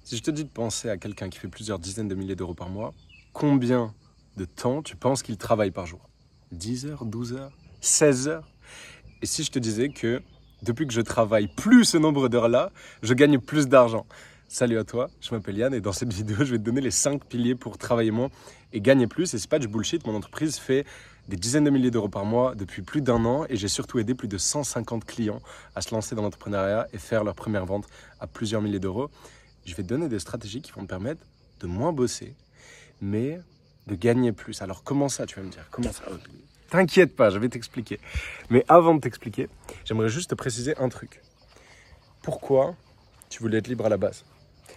Si je te dis de penser à quelqu'un qui fait plusieurs dizaines de milliers d'euros par mois, combien de temps tu penses qu'il travaille par jour? 10 heures, 12 heures, 16 heures? Et si je te disais que depuis que je travaille plus ce nombre d'heures-là, je gagne plus d'argent? Salut à toi, je m'appelle Yann et dans cette vidéo, je vais te donner les 5 piliers pour travailler moins et gagner plus. Et c'est pas du bullshit, mon entreprise fait des dizaines de milliers d'euros par mois depuis plus d'un an et j'ai surtout aidé plus de 150 clients à se lancer dans l'entrepreneuriat et faire leur première vente à plusieurs milliers d'euros. Je vais te donner des stratégies qui vont te permettre de moins bosser, mais de gagner plus. Alors comment ça, tu vas me dire? Comment ça? T'inquiète pas, je vais t'expliquer. Mais avant de t'expliquer, j'aimerais juste te préciser un truc. Pourquoi tu voulais être libre à la base?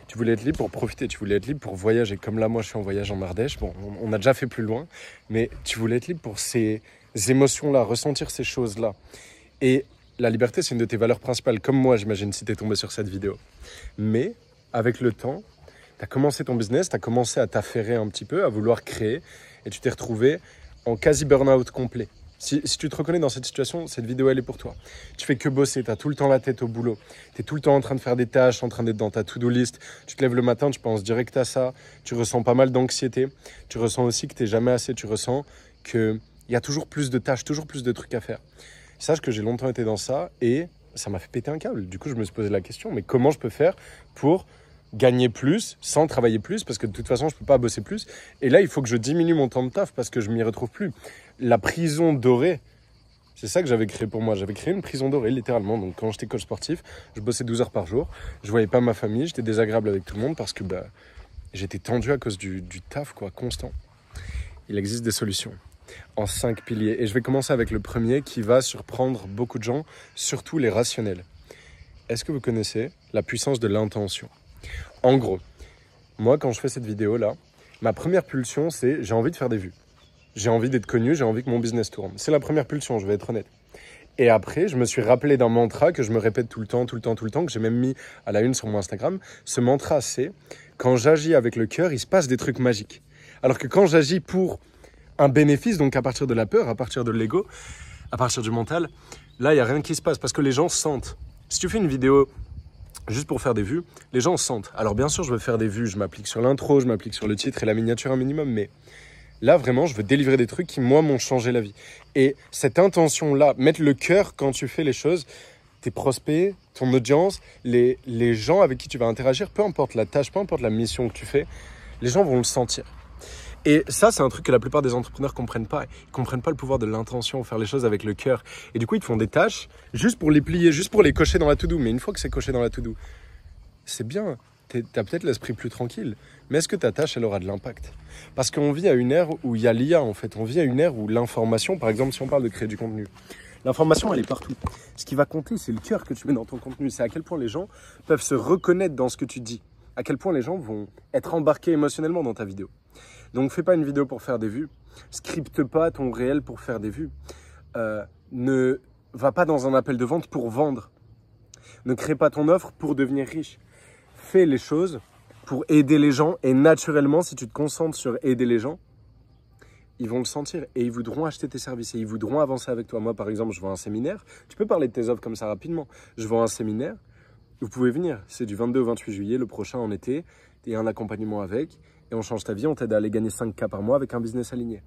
Tu voulais être libre pour profiter, tu voulais être libre pour voyager. Comme là, moi, je suis en voyage en Ardèche. Bon, on a déjà fait plus loin, mais tu voulais être libre pour ces émotions-là, ressentir ces choses-là. Et la liberté, c'est une de tes valeurs principales, comme moi, j'imagine, si tu es tombé sur cette vidéo. Mais avec le temps, tu as commencé ton business, tu as commencé à t'affairer un petit peu, à vouloir créer, et tu t'es retrouvé en quasi burn-out complet. Si tu te reconnais dans cette situation, cette vidéo, elle est pour toi. Tu fais que bosser, tu as tout le temps la tête au boulot. Tu es tout le temps en train de faire des tâches, en train d'être dans ta to-do list. Tu te lèves le matin, tu penses direct à ça. Tu ressens pas mal d'anxiété. Tu ressens aussi que tu n'es jamais assez. Tu ressens qu'il y a toujours plus de tâches, toujours plus de trucs à faire. Sache que j'ai longtemps été dans ça et ça m'a fait péter un câble. Du coup, je me suis posé la question, mais comment je peux faire pour gagner plus sans travailler plus, parce que de toute façon je peux pas bosser plus, et là il faut que je diminue mon temps de taf parce que je m'y retrouve plus. La prison dorée, c'est ça que j'avais créé pour moi. J'avais créé une prison dorée littéralement. Donc quand j'étais coach sportif, je bossais 12 heures par jour, je voyais pas ma famille, j'étais désagréable avec tout le monde parce que j'étais tendu à cause du taf constant. Il existe des solutions en 5 piliers et je vais commencer avec le premier qui va surprendre beaucoup de gens, surtout les rationnels. Est-ce que vous connaissez la puissance de l'intention? En gros, moi, quand je fais cette vidéo-là, ma première pulsion, c'est j'ai envie de faire des vues. J'ai envie d'être connu, j'ai envie que mon business tourne. C'est la première pulsion, je vais être honnête. Et après, je me suis rappelé d'un mantra que je me répète tout le temps, que j'ai même mis à la une sur mon Instagram. Ce mantra, c'est quand j'agis avec le cœur, il se passe des trucs magiques. Alors que quand j'agis pour un bénéfice, donc à partir de la peur, à partir de l'ego, à partir du mental, là, il n'y a rien qui se passe parce que les gens sentent. Si tu fais une vidéo juste pour faire des vues, les gens sentent. Alors bien sûr, je veux faire des vues, je m'applique sur l'intro, je m'applique sur le titre et la miniature un minimum, mais là, vraiment, je veux délivrer des trucs qui, moi, m'ont changé la vie. Et cette intention-là, mettre le cœur quand tu fais les choses, tes prospects, ton audience, les gens avec qui tu vas interagir, peu importe la tâche, peu importe la mission que tu fais, les gens vont le sentir. Et ça, c'est un truc que la plupart des entrepreneurs comprennent pas. Ils comprennent pas le pouvoir de l'intention, faire les choses avec le cœur. Et du coup, ils te font des tâches juste pour les plier, juste pour les cocher dans la to-do. Mais une fois que c'est coché dans la to-do, c'est bien. T'as peut-être l'esprit plus tranquille. Mais est-ce que ta tâche, elle aura de l'impact? Parce qu'on vit à une ère où il y a l'IA, en fait. On vit à une ère où l'information, par exemple, si on parle de créer du contenu, l'information, elle est partout. Ce qui va compter, c'est le cœur que tu mets dans ton contenu. C'est à quel point les gens peuvent se reconnaître dans ce que tu dis. À quel point les gens vont être embarqués émotionnellement dans ta vidéo. Donc, fais pas une vidéo pour faire des vues. Scripte pas ton réel pour faire des vues. Ne va pas dans un appel de vente pour vendre. Ne crée pas ton offre pour devenir riche. Fais les choses pour aider les gens et naturellement, si tu te concentres sur aider les gens, ils vont le sentir et ils voudront acheter tes services et ils voudront avancer avec toi. Moi, par exemple, je vends un séminaire. Tu peux parler de tes offres comme ça rapidement. Je vends un séminaire. Vous pouvez venir. C'est du 22 au 28 juillet, le prochain en été. Il y a un accompagnement avec. Et on change ta vie, on t'aide à aller gagner 5K par mois avec un business aligné.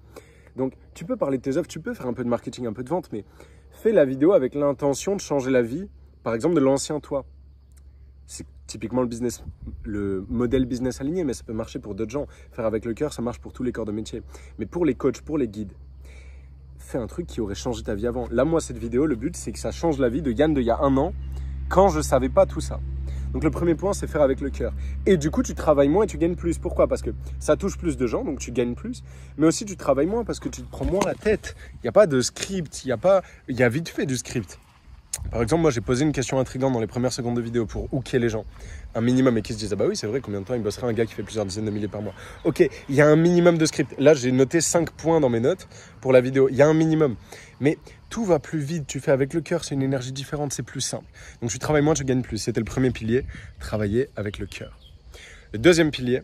Donc, tu peux parler de tes offres, tu peux faire un peu de marketing, un peu de vente, mais fais la vidéo avec l'intention de changer la vie, par exemple, de l'ancien toi. C'est typiquement le modèle business aligné, mais ça peut marcher pour d'autres gens. Faire avec le cœur, ça marche pour tous les corps de métier. Mais pour les coachs, pour les guides, fais un truc qui aurait changé ta vie avant. Là, moi, cette vidéo, le but, c'est que ça change la vie de Yann d'il y a un an, quand je ne savais pas tout ça. Donc le premier point, c'est faire avec le cœur. Et du coup, tu travailles moins et tu gagnes plus. Pourquoi? Parce que ça touche plus de gens, donc tu gagnes plus. Mais aussi, tu travailles moins parce que tu te prends moins la tête. Il n'y a pas de script, il y a vite fait du script. Par exemple, moi, j'ai posé une question intrigante dans les premières secondes de vidéo pour hooker les gens. Un minimum, et qui se disent, ah bah oui, c'est vrai, combien de temps il bosserait un gars qui fait plusieurs dizaines de milliers par mois? Ok, il y a un minimum de script. Là, j'ai noté 5 points dans mes notes pour la vidéo. Il y a un minimum. Mais tout va plus vite. Tu fais avec le cœur, c'est une énergie différente, c'est plus simple. Donc, tu travailles moins, tu gagnes plus. C'était le premier pilier, travailler avec le cœur. Le deuxième pilier,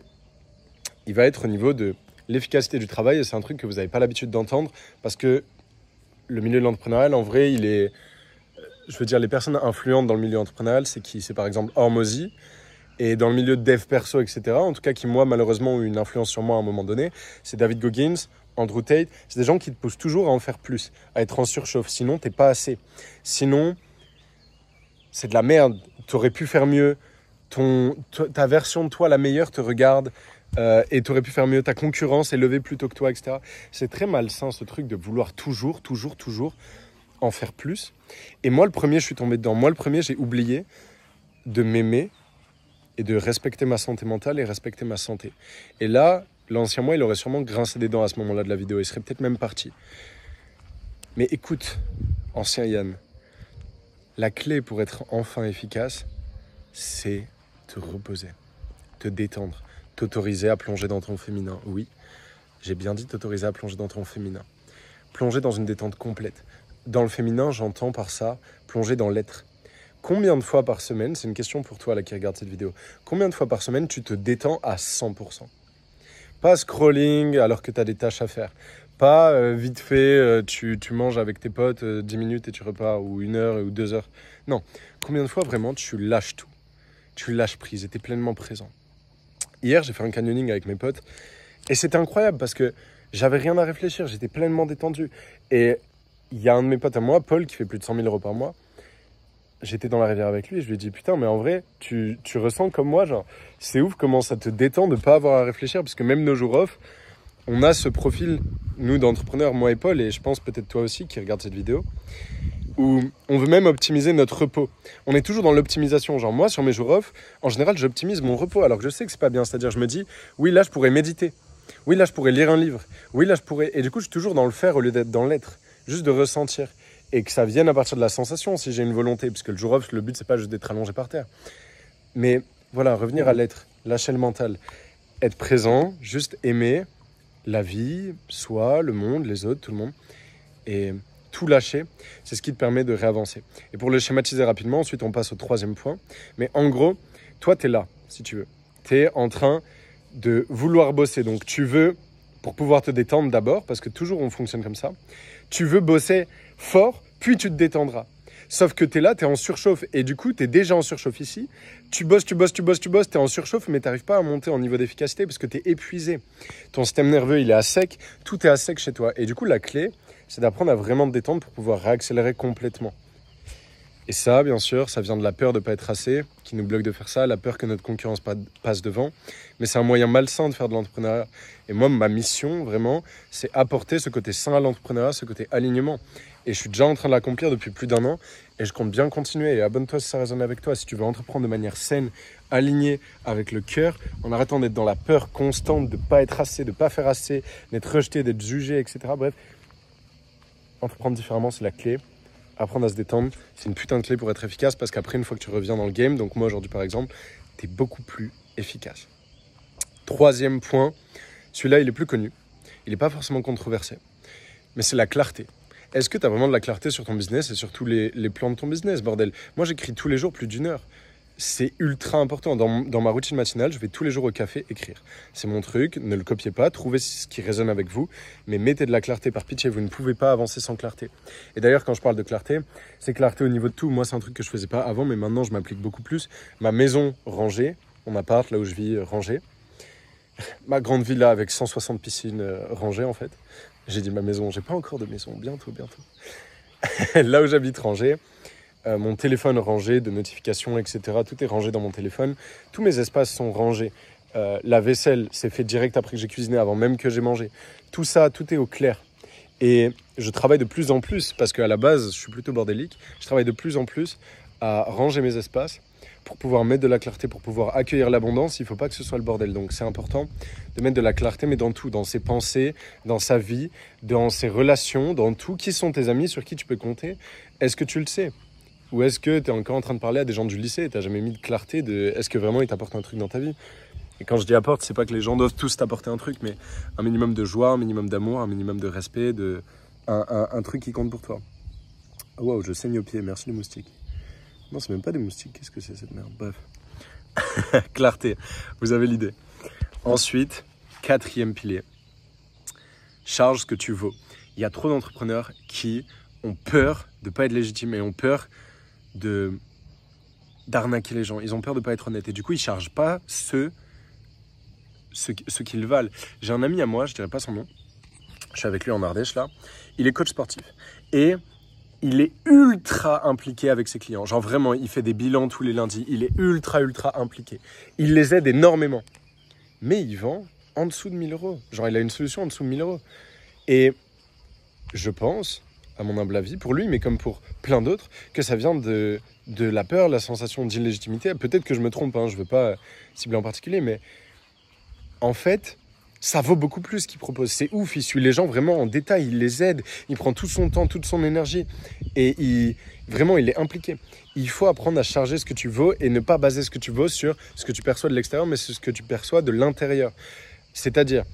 il va être au niveau de l'efficacité du travail. Et c'est un truc que vous n'avez pas l'habitude d'entendre parce que le milieu de l'entrepreneuriat, en vrai, il est... Je veux dire, les personnes influentes dans le milieu entrepreneurial, c'est qui? C'est par exemple Hormozy et dans le milieu de dev perso, etc., en tout cas qui, moi, malheureusement, ont eu une influence sur moi à un moment donné, c'est David Goggins, Andrew Tate. C'est des gens qui te poussent toujours à en faire plus, à être en surchauffe. Sinon, t'es pas assez. Sinon, c'est de la merde. T'aurais pu faire mieux. Ta version de toi, la meilleure, te regarde et t'aurais pu faire mieux. Ta concurrence est levée plus tôt que toi, etc. C'est très malsain, ce truc de vouloir toujours en faire plus. Et moi, le premier, je suis tombé dedans. Moi, le premier, j'ai oublié de m'aimer et de respecter ma santé mentale et respecter ma santé. Et là, l'ancien moi, il aurait sûrement grincé des dents à ce moment-là de la vidéo. Il serait peut-être même parti. Mais écoute, ancien Yann, la clé pour être enfin efficace, c'est te reposer, te détendre, t'autoriser à plonger dans ton féminin. Oui, j'ai bien dit t'autoriser à plonger dans ton féminin. Plonger dans une détente complète. Dans le féminin, j'entends par ça plonger dans l'être. Combien de fois par semaine, c'est une question pour toi là qui regarde cette vidéo, combien de fois par semaine tu te détends à 100%? Pas scrolling alors que tu as des tâches à faire. Pas vite fait, tu manges avec tes potes 10 minutes et tu repars, ou 1 heure ou 2 heures. Non, combien de fois vraiment tu lâches tout? Tu lâches prise et tu es pleinement présent. Hier, j'ai fait un canyoning avec mes potes et c'était incroyable parce que j'avais rien à réfléchir, j'étais pleinement détendu. Et il y a un de mes potes à moi, Paul, qui fait plus de 100 000 euros par mois. J'étais dans la rivière avec lui et je lui ai dit putain, mais en vrai, tu ressens comme moi, genre, c'est ouf comment ça te détend de pas avoir à réfléchir, parce que même nos jours off, on a ce profil, nous d'entrepreneurs, moi et Paul, et je pense peut-être toi aussi qui regarde cette vidéo, où on veut même optimiser notre repos. On est toujours dans l'optimisation. Genre moi, sur mes jours off, en général, j'optimise mon repos, alors que je sais que c'est pas bien. C'est-à-dire, je me dis, oui, là, je pourrais méditer. Oui, là, je pourrais lire un livre. Oui, là, je pourrais... Et du coup, je suis toujours dans le faire au lieu d'être dans l'être. Juste de ressentir. Et que ça vienne à partir de la sensation, si j'ai une volonté. Parce que le jour off, le but, c'est pas juste d'être allongé par terre. Mais voilà, revenir à l'être, lâcher le mental. Être présent, juste aimer la vie, soi, le monde, les autres, tout le monde. Et tout lâcher, c'est ce qui te permet de réavancer. Et pour le schématiser rapidement, ensuite on passe au 3e point. Mais en gros, toi, tu es là, si tu veux. Tu es en train de vouloir bosser. Donc tu veux, pour pouvoir te détendre d'abord, parce que toujours on fonctionne comme ça, tu veux bosser fort, puis tu te détendras. Sauf que tu es là, tu es en surchauffe. Et du coup, tu es déjà en surchauffe ici. Tu bosses, tu es en surchauffe, mais tu n'arrives pas à monter en niveau d'efficacité parce que tu es épuisé. Ton système nerveux, il est à sec. Tout est à sec chez toi. Et du coup, la clé, c'est d'apprendre à vraiment te détendre pour pouvoir réaccélérer complètement. Et ça, bien sûr, ça vient de la peur de ne pas être assez, qui nous bloque de faire ça, la peur que notre concurrence passe devant. Mais c'est un moyen malsain de faire de l'entrepreneuriat. Et moi, ma mission, vraiment, c'est apporter ce côté sain à l'entrepreneuriat, ce côté alignement. Et je suis déjà en train de l'accomplir depuis plus d'1 an. Et je compte bien continuer. Et abonne-toi si ça résonne avec toi. Si tu veux entreprendre de manière saine, alignée, avec le cœur, en arrêtant d'être dans la peur constante de ne pas être assez, de ne pas faire assez, d'être rejeté, d'être jugé, etc. Bref, entreprendre différemment, c'est la clé. Apprendre à se détendre, c'est une putain de clé pour être efficace, parce qu'après, une fois que tu reviens dans le game, donc moi aujourd'hui par exemple, tu es beaucoup plus efficace. 3e point, celui-là il est plus connu, il n'est pas forcément controversé, mais c'est la clarté. Est-ce que tu as vraiment de la clarté sur ton business et sur tous les plans de ton business, bordel? Moi j'écris tous les jours plus d'1 heure. C'est ultra important. Dans ma routine matinale, je vais tous les jours au café écrire. C'est mon truc, ne le copiez pas, trouvez ce qui résonne avec vous, mais mettez de la clarté par pitié, vous ne pouvez pas avancer sans clarté. Et d'ailleurs, quand je parle de clarté, c'est clarté au niveau de tout. Moi, c'est un truc que je faisais pas avant, mais maintenant, je m'applique beaucoup plus. Ma maison rangée, mon appart, là où je vis, rangé. Ma grande villa avec 160 piscines rangées, en fait. J'ai dit ma maison, j'ai pas encore de maison, bientôt. Là où j'habite, rangé. Mon téléphone rangé, de notifications, etc. Tout est rangé dans mon téléphone. Tous mes espaces sont rangés. La vaisselle, c'est fait direct après que j'ai cuisiné, avant même que j'ai mangé. Tout ça, tout est au clair. Et je travaille de plus en plus, parce qu'à la base, je suis plutôt bordélique. Je travaille de plus en plus à ranger mes espaces pour pouvoir mettre de la clarté, pour pouvoir accueillir l'abondance. Il ne faut pas que ce soit le bordel. Donc c'est important de mettre de la clarté, mais dans tout, dans ses pensées, dans sa vie, dans ses relations, dans tout. Qui sont tes amis, sur qui tu peux compter? Est-ce que tu le sais? Ou est-ce que tu es encore en train de parler à des gens du lycée et tu n'as jamais mis de clarté de est-ce que vraiment ils t'apportent un truc dans ta vie? Et quand je dis apporte, c'est pas que les gens doivent tous t'apporter un truc, mais un minimum de joie, un minimum d'amour, un minimum de respect, un truc qui compte pour toi. Oh, wow, je saigne aux pieds, merci les moustiques. Non, c'est même pas des moustiques, qu'est-ce que c'est cette merde? Bref. Clarté, vous avez l'idée. Ensuite, 4e pilier. Charge ce que tu vaux. Il y a trop d'entrepreneurs qui ont peur de ne pas être légitimes et ont peur de d'arnaquer les gens. Ils ont peur de ne pas être honnêtes. Et du coup, ils ne chargent pas ce qu'ils valent. J'ai un ami à moi, je ne dirais pas son nom. Je suis avec lui en Ardèche, là. Il est coach sportif. Et il est ultra impliqué avec ses clients. Genre vraiment, il fait des bilans tous les lundis. Il est ultra impliqué. Il les aide énormément. Mais il vend en dessous de 1 000 euros. Genre, il a une solution en dessous de 1 000 euros. Et je pense, à mon humble avis, pour lui, mais comme pour plein d'autres, que ça vient de la peur, la sensation d'illégitimité. Peut-être que je me trompe, hein, je ne veux pas cibler en particulier, mais en fait, ça vaut beaucoup plus ce qu'il propose. C'est ouf, il suit les gens vraiment en détail, il les aide, il prend tout son temps, toute son énergie et vraiment, il est impliqué. Il faut apprendre à charger ce que tu vaux et ne pas baser ce que tu vaux sur ce que tu perçois de l'extérieur, mais sur ce que tu perçois de l'intérieur. C'est-à-dire,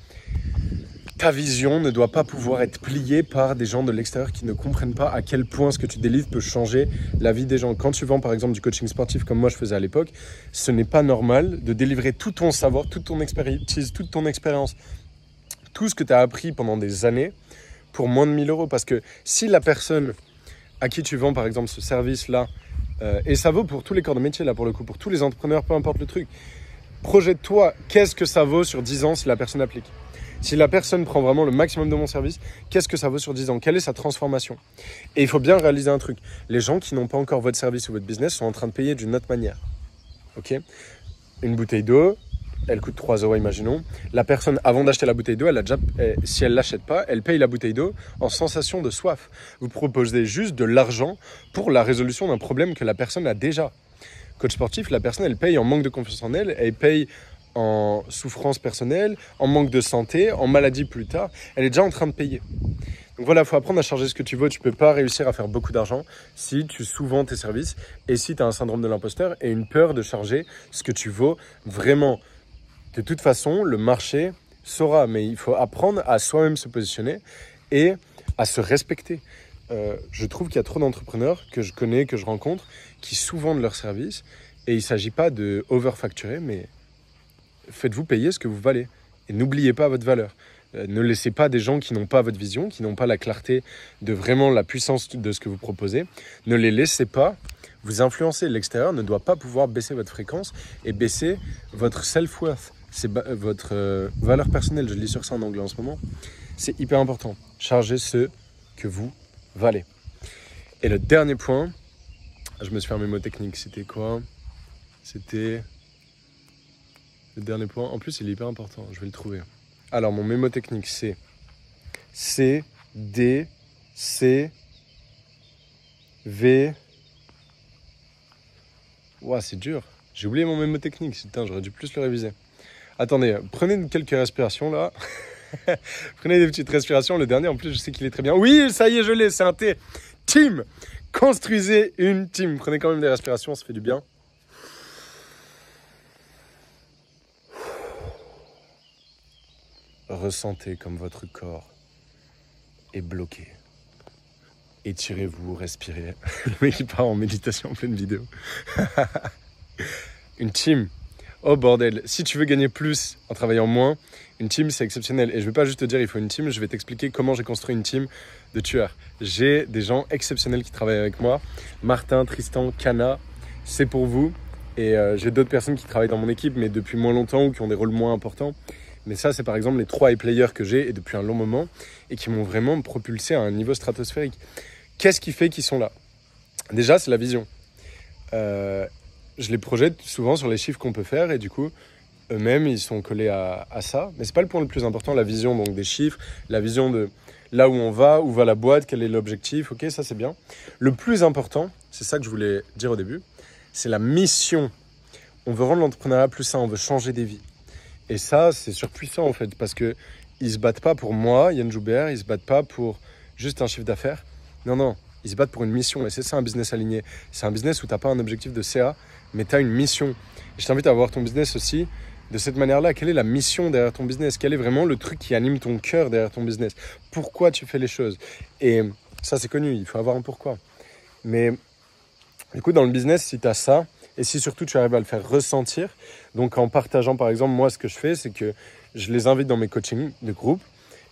ta vision ne doit pas pouvoir être pliée par des gens de l'extérieur qui ne comprennent pas à quel point ce que tu délivres peut changer la vie des gens. Quand tu vends par exemple du coaching sportif comme moi je faisais à l'époque, ce n'est pas normal de délivrer tout ton savoir, toute ton expertise, toute ton expérience, tout ce que tu as appris pendant des années pour moins de 1 000 euros. Parce que si la personne à qui tu vends par exemple ce service-là, et ça vaut pour tous les corps de métier là pour le coup, pour tous les entrepreneurs, peu importe le truc, projette-toi, qu'est-ce que ça vaut sur 10 ans si la personne applique ? Si la personne prend vraiment le maximum de mon service, qu'est-ce que ça vaut sur 10 ans ? Quelle est sa transformation ? Et il faut bien réaliser un truc. Les gens qui n'ont pas encore votre service ou votre business sont en train de payer d'une autre manière. Ok ? Une bouteille d'eau, elle coûte 3 euros, imaginons. La personne, avant d'acheter la bouteille d'eau, si elle ne l'achète pas, elle paye la bouteille d'eau en sensation de soif. Vous proposez juste de l'argent pour la résolution d'un problème que la personne a déjà. Coach sportif, la personne, elle paye en manque de confiance en elle, elle paye en souffrance personnelle, en manque de santé, en maladie plus tard. Elle est déjà en train de payer. Donc voilà, il faut apprendre à charger ce que tu veux. Tu ne peux pas réussir à faire beaucoup d'argent si tu sous-vends tes services et si tu as un syndrome de l'imposteur et une peur de charger ce que tu vaux vraiment. De toute façon, le marché saura, mais il faut apprendre à soi-même se positionner et à se respecter. Je trouve qu'il y a trop d'entrepreneurs que je connais, que je rencontre, qui sous-vendent leurs services et il ne s'agit pas de overfacturer, mais faites-vous payer ce que vous valez et n'oubliez pas votre valeur. Ne laissez pas des gens qui n'ont pas votre vision, qui n'ont pas la clarté de vraiment la puissance de ce que vous proposez. Ne les laissez pas vous influencer. L'extérieur ne doit pas pouvoir baisser votre fréquence et baisser votre self-worth. C'est votre valeur personnelle. Je lis sur ça en anglais en ce moment. C'est hyper important. Chargez ce que vous valez. Et le dernier point, je me suis fait un mémo technique. C'était quoi ? C'était... Le dernier point, en plus il est hyper important, je vais le trouver. Alors mon mémo technique c'est C, D, C, V. Ouah, c'est dur. J'ai oublié mon mémo technique, putain, j'aurais dû plus le réviser. Attendez, prenez quelques respirations là. Prenez des petites respirations, le dernier en plus je sais qu'il est très bien. Oui, ça y est, je l'ai, c'est un T. Team. Construisez une team. Prenez quand même des respirations, ça fait du bien. Ressentez comme votre corps est bloqué. Étirez-vous, respirez. Le mec il part en méditation en pleine vidéo. Une team. Oh bordel, si tu veux gagner plus en travaillant moins, une team c'est exceptionnel. Et je ne vais pas juste te dire il faut une team, je vais t'expliquer comment j'ai construit une team de tueurs. J'ai des gens exceptionnels qui travaillent avec moi. Martin, Tristan, Kana, c'est pour vous. Et j'ai d'autres personnes qui travaillent dans mon équipe mais depuis moins longtemps ou qui ont des rôles moins importants. Mais ça, c'est par exemple les 3 players que j'ai et depuis un long moment et qui m'ont vraiment propulsé à un niveau stratosphérique. Qu'est-ce qui fait qu'ils sont là ? Déjà, c'est la vision. Je les projette souvent sur les chiffres qu'on peut faire et du coup, eux-mêmes, ils sont collés à ça. Mais ce n'est pas le point le plus important, la vision donc des chiffres, la vision de là où on va, où va la boîte, quel est l'objectif. Ok, ça c'est bien. Le plus important, c'est ça que je voulais dire au début, c'est la mission. On veut rendre l'entrepreneuriat plus sain, on veut changer des vies. Et ça, c'est surpuissant en fait, parce qu'ils ne se battent pas pour moi, Yann Joubert, ils ne se battent pas pour juste un chiffre d'affaires. Non, ils se battent pour une mission. Et c'est ça un business aligné. C'est un business où tu n'as pas un objectif de CA, mais tu as une mission. Et je t'invite à voir ton business aussi de cette manière-là. Quelle est la mission derrière ton business ? Quel est vraiment le truc qui anime ton cœur derrière ton business ? Pourquoi tu fais les choses ? Et ça, c'est connu, il faut avoir un pourquoi. Mais du coup, dans le business, si tu as ça, et si surtout tu arrives à le faire ressentir, donc en partageant par exemple, moi ce que je fais, c'est que je les invite dans mes coachings de groupe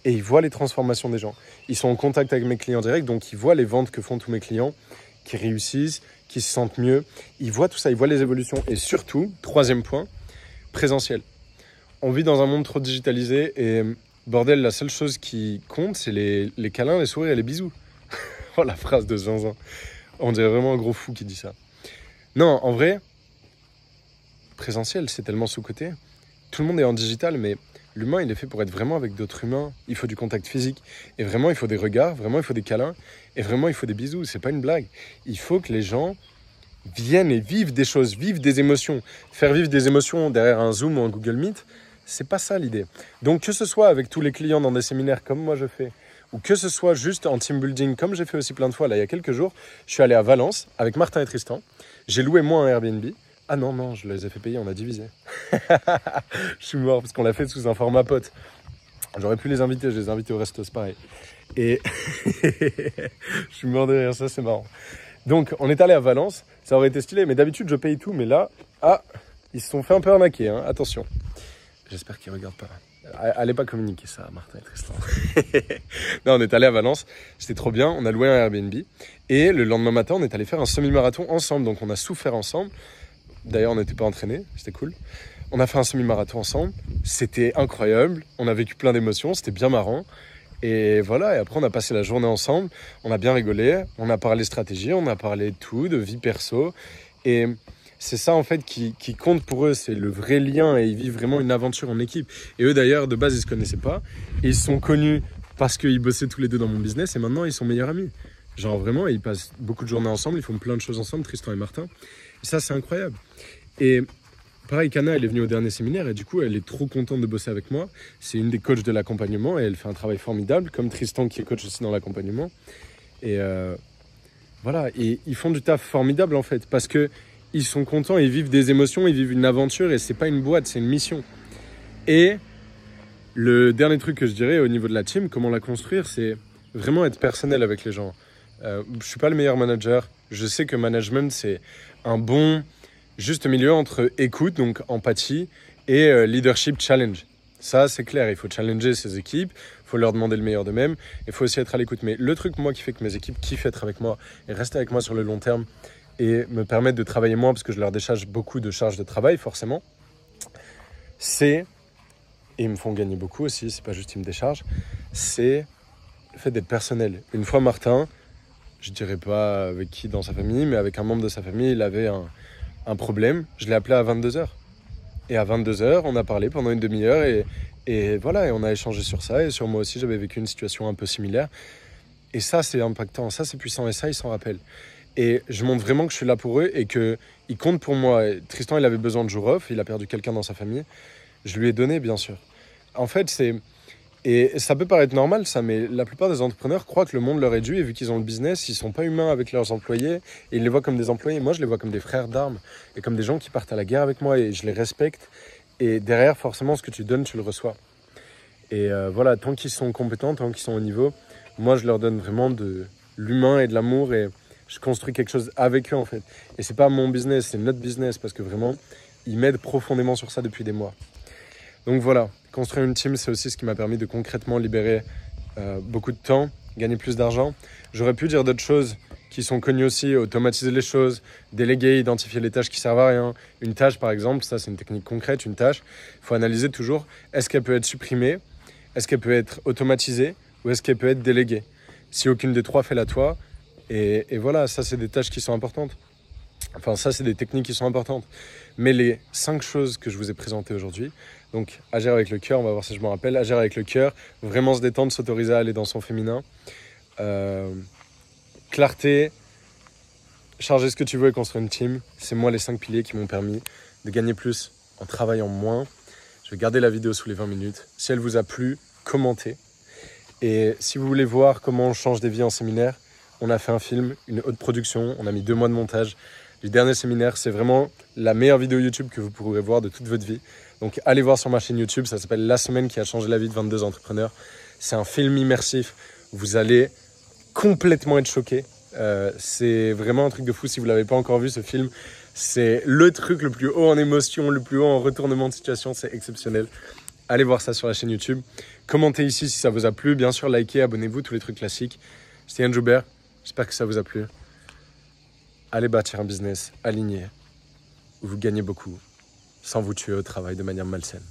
et ils voient les transformations des gens. Ils sont en contact avec mes clients directs, donc ils voient les ventes que font tous mes clients, qui réussissent, qui se sentent mieux. Ils voient tout ça, ils voient les évolutions. Et surtout, troisième point, présentiel. On vit dans un monde trop digitalisé et bordel, la seule chose qui compte, c'est les câlins, les sourires et les bisous. Oh, la phrase de zinzin. On dirait vraiment un gros fou qui dit ça. Non, en vrai, présentiel, c'est tellement sous-coté. Tout le monde est en digital, mais l'humain, il est fait pour être vraiment avec d'autres humains. Il faut du contact physique. Et vraiment, il faut des regards. Vraiment, il faut des câlins. Et vraiment, il faut des bisous. C'est pas une blague. Il faut que les gens viennent et vivent des choses, vivent des émotions. Faire vivre des émotions derrière un Zoom ou un Google Meet, c'est pas ça l'idée. Donc, que ce soit avec tous les clients dans des séminaires comme moi je fais, ou que ce soit juste en team building, comme j'ai fait aussi plein de fois, là, il y a quelques jours, je suis allé à Valence avec Martin et Tristan. J'ai loué moi un Airbnb. Ah non, je les ai fait payer, on a divisé. Je suis mort parce qu'on l'a fait sous un format pote. J'aurais pu les inviter, je les ai invités au resto, c'est pareil. Et je suis mort de rire, ça c'est marrant. Donc on est allé à Valence, ça aurait été stylé, mais d'habitude je paye tout, mais là, ils se sont fait un peu arnaquer, hein. Attention. J'espère qu'ils ne regardent pas. Allez pas communiquer ça, Martin et Tristan. Non, on est allé à Valence, c'était trop bien, on a loué un Airbnb. Et le lendemain matin, on est allé faire un semi-marathon ensemble, donc on a souffert ensemble. D'ailleurs, on n'était pas entraînés, c'était cool. On a fait un semi-marathon ensemble, c'était incroyable, on a vécu plein d'émotions, c'était bien marrant. Et voilà, et après on a passé la journée ensemble, on a bien rigolé, on a parlé stratégie, on a parlé de tout, de vie perso. Et c'est ça en fait qui compte pour eux, c'est le vrai lien et ils vivent vraiment une aventure en équipe. Et eux d'ailleurs, de base, ils ne se connaissaient pas. Et ils se sont connus parce qu'ils bossaient tous les deux dans mon business et maintenant ils sont meilleurs amis. Genre vraiment, ils passent beaucoup de journées ensemble, ils font plein de choses ensemble, Tristan et Martin. Et ça, c'est incroyable. Et pareil, Kana, elle est venue au dernier séminaire et du coup, elle est trop contente de bosser avec moi. C'est une des coachs de l'accompagnement et elle fait un travail formidable, comme Tristan qui est coach aussi dans l'accompagnement. Et voilà, et ils font du taf formidable en fait, parce que ils sont contents, ils vivent des émotions, ils vivent une aventure et c'est pas une boîte, c'est une mission. Et le dernier truc que je dirais au niveau de la team, comment la construire, c'est vraiment être personnel avec les gens. Je suis pas le meilleur manager, je sais que management c'est un bon juste milieu entre écoute, donc empathie, et leadership challenge. Ça, c'est clair, il faut challenger ses équipes, il faut leur demander le meilleur d'eux-mêmes, il faut aussi être à l'écoute. Mais le truc, moi, qui fait que mes équipes kiffent être avec moi et rester avec moi sur le long terme et me permettre de travailler moins parce que je leur décharge beaucoup de charges de travail, forcément, c'est, et ils me font gagner beaucoup aussi, c'est pas juste qu'ils me déchargent, c'est le fait d'être personnel. Une fois, Martin, je dirais pas avec qui dans sa famille, mais avec un membre de sa famille, il avait un problème, je l'ai appelé à 22h. Et à 22h, on a parlé pendant une demi-heure et voilà, et on a échangé sur ça. Et sur moi aussi, j'avais vécu une situation un peu similaire. Et ça, c'est impactant, ça, c'est puissant. Et ça, ils s'en rappellent. Et je montre vraiment que je suis là pour eux et qu'ils comptent pour moi. Et Tristan, il avait besoin de jours off, il a perdu quelqu'un dans sa famille. Je lui ai donné, bien sûr. En fait, c'est... Et ça peut paraître normal, ça, mais la plupart des entrepreneurs croient que le monde leur est dû et vu qu'ils ont le business, ils ne sont pas humains avec leurs employés et ils les voient comme des employés. Moi, je les vois comme des frères d'armes et comme des gens qui partent à la guerre avec moi et je les respecte. Et derrière, forcément, ce que tu donnes, tu le reçois. Et voilà, tant qu'ils sont compétents, tant qu'ils sont au niveau, moi, je leur donne vraiment de l'humain et de l'amour et je construis quelque chose avec eux, en fait. Et c'est pas mon business, c'est notre business parce que vraiment, ils m'aident profondément sur ça depuis des mois. Donc voilà, construire une team, c'est aussi ce qui m'a permis de concrètement libérer beaucoup de temps, gagner plus d'argent. J'aurais pu dire d'autres choses qui sont connues aussi, automatiser les choses, déléguer, identifier les tâches qui servent à rien. Une tâche, par exemple, ça c'est une technique concrète, une tâche, il faut analyser toujours, est-ce qu'elle peut être supprimée, est-ce qu'elle peut être automatisée ou est-ce qu'elle peut être déléguée. Si aucune des trois fait la toi, et voilà, ça c'est des tâches qui sont importantes. Enfin, ça, c'est des techniques qui sont importantes. Mais les 5 choses que je vous ai présentées aujourd'hui, donc agir avec le cœur, on va voir si je me rappelle, agir avec le cœur, vraiment se détendre, s'autoriser à aller dans son féminin, clarté, charger ce que tu veux et construire une team, c'est moi les 5 piliers qui m'ont permis de gagner plus en travaillant moins. Je vais garder la vidéo sous les 20 minutes. Si elle vous a plu, commentez. Et si vous voulez voir comment on change des vies en séminaire, on a fait un film, une haute production, on a mis 2 mois de montage. Du dernier séminaire, c'est vraiment la meilleure vidéo YouTube que vous pourrez voir de toute votre vie. Donc allez voir sur ma chaîne YouTube, ça s'appelle La semaine qui a changé la vie de 22 entrepreneurs. C'est un film immersif, vous allez complètement être choqués. C'est vraiment un truc de fou si vous ne l'avez pas encore vu ce film. C'est le truc le plus haut en émotion, le plus haut en retournement de situation, c'est exceptionnel. Allez voir ça sur la chaîne YouTube. Commentez ici si ça vous a plu, bien sûr likez, abonnez-vous, tous les trucs classiques. C'était Yann Joubert, j'espère que ça vous a plu. allez bâtir un business aligné où vous gagnez beaucoup sans vous tuer au travail de manière malsaine.